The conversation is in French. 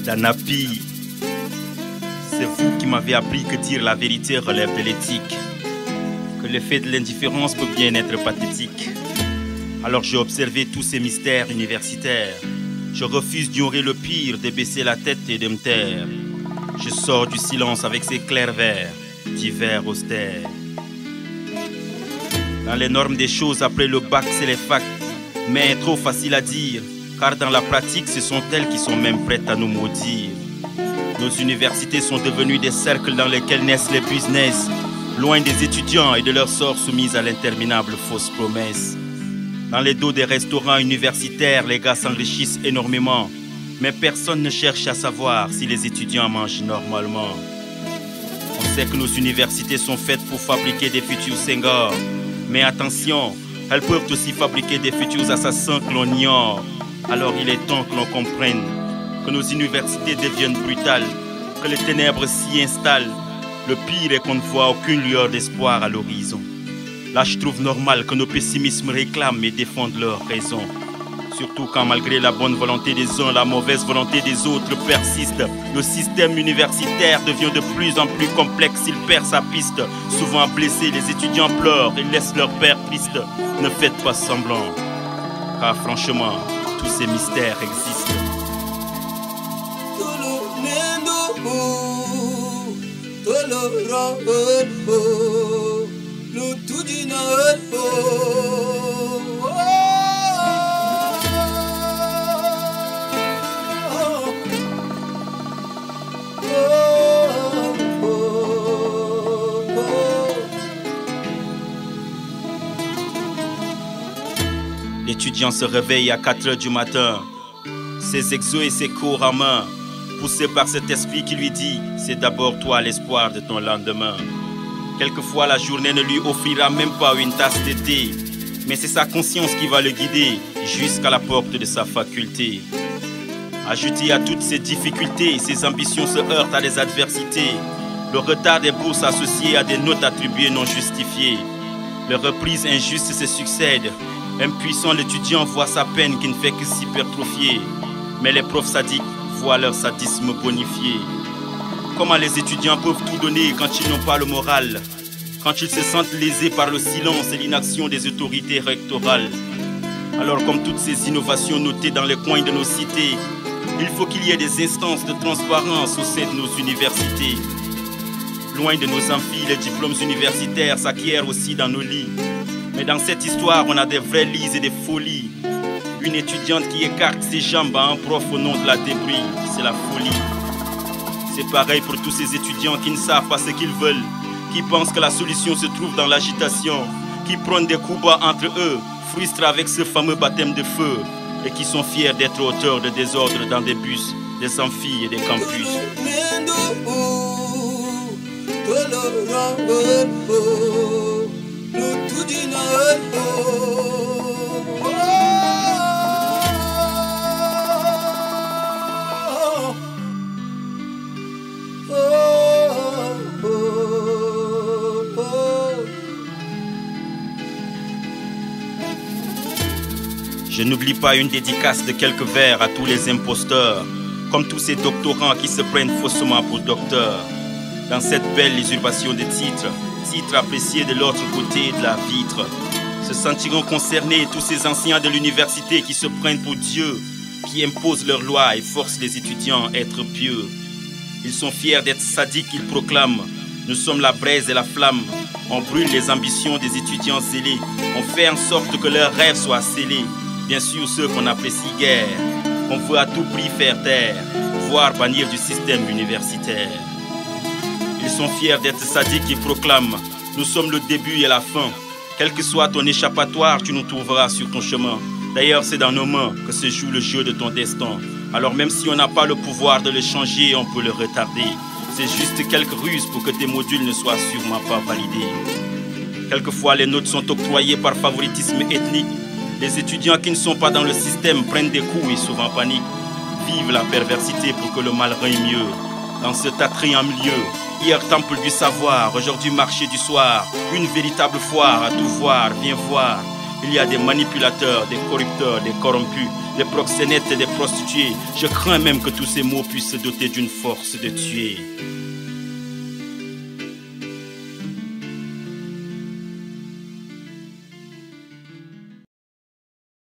Danapi, c'est vous qui m'avez appris que dire la vérité relève de l'éthique, que l'effet de l'indifférence peut bien être pathétique. Alors j'ai observé tous ces mystères universitaires. Je refuse d'ignorer le pire, de baisser la tête et de me taire. Je sors du silence avec ces clairs vers, divers austères. Dans les normes des choses, après le bac, c'est les facs. Mais trop facile à dire, car dans la pratique, ce sont elles qui sont même prêtes à nous maudire. Nos universités sont devenues des cercles dans lesquels naissent les business, loin des étudiants et de leur sort soumis à l'interminable fausse promesse. Dans les dos des restaurants universitaires, les gars s'enrichissent énormément, mais personne ne cherche à savoir si les étudiants mangent normalement. On sait que nos universités sont faites pour fabriquer des futurs Senghor, mais attention, elles peuvent aussi fabriquer des futurs assassins que l'on ignore. Alors il est temps que l'on comprenne que nos universités deviennent brutales, que les ténèbres s'y installent. Le pire est qu'on ne voit aucune lueur d'espoir à l'horizon. Là je trouve normal que nos pessimismes réclament et défendent leurs raisons. Surtout quand malgré la bonne volonté des uns, la mauvaise volonté des autres persiste. Le système universitaire devient de plus en plus complexe, il perd sa piste. Souvent blessés, les étudiants pleurent et laissent leur père triste. Ne faites pas semblant, car franchement, tous ces mystères existent. L'étudiant se réveille à 4 h du matin, ses exos et ses cours en main, poussé par cet esprit qui lui dit « C'est d'abord toi l'espoir de ton lendemain ». Quelquefois la journée ne lui offrira même pas une tasse de thé, mais c'est sa conscience qui va le guider jusqu'à la porte de sa faculté. Ajouté à toutes ces difficultés, ses ambitions se heurtent à des adversités. Le retard des bourses associées à des notes attribuées non justifiées. Les reprises injustes se succèdent. Impuissant, l'étudiant voit sa peine qui ne fait que s'hypertrophier. Mais les profs sadiques voient leur sadisme bonifié. Comment les étudiants peuvent tout donner quand ils n'ont pas le moral, quand ils se sentent lésés par le silence et l'inaction des autorités rectorales? Alors comme toutes ces innovations notées dans les coins de nos cités, il faut qu'il y ait des instances de transparence au sein de nos universités. Loin de nos amphis, les diplômes universitaires s'acquièrent aussi dans nos lits. Mais dans cette histoire, on a des vrais lits et des folies. Une étudiante qui écarte ses jambes à un prof au nom de la débris, c'est la folie. C'est pareil pour tous ces étudiants qui ne savent pas ce qu'ils veulent, qui pensent que la solution se trouve dans l'agitation, qui prennent des coups bas entre eux, frustrés avec ce fameux baptême de feu, et qui sont fiers d'être auteurs de désordre dans des bus, des amphis et des campus. Je n'oublie pas une dédicace de quelques vers à tous les imposteurs, comme tous ces doctorants qui se prennent faussement pour docteurs. Dans cette belle usurpation de titres appréciés de l'autre côté de la vitre, se sentiront concernés tous ces anciens de l'université qui se prennent pour Dieu, qui imposent leurs lois et forcent les étudiants à être pieux. Ils sont fiers d'être sadiques, ils proclament. Nous sommes la braise et la flamme. On brûle les ambitions des étudiants zélés. On fait en sorte que leurs rêves soient scellés. Bien sûr ceux qu'on apprécie guère, qu'on veut à tout prix faire taire, voire bannir du système universitaire. Ils sont fiers d'être sadiques et proclament « Nous sommes le début et la fin. Quel que soit ton échappatoire, tu nous trouveras sur ton chemin. D'ailleurs, c'est dans nos mains que se joue le jeu de ton destin. Alors même si on n'a pas le pouvoir de le changer, on peut le retarder. C'est juste quelques ruses pour que tes modules ne soient sûrement pas validés. Quelquefois, les notes sont octroyées par favoritisme ethnique. Les étudiants qui ne sont pas dans le système prennent des coups et souvent paniquent. Vive la perversité pour que le mal règne mieux. Dans cet attrayant milieu, hier temple du savoir, aujourd'hui marché du soir, une véritable foire à tout voir, viens voir. Il y a des manipulateurs, des corrupteurs, des corrompus, des proxénètes et des prostituées. Je crains même que tous ces mots puissent se doter d'une force de tuer.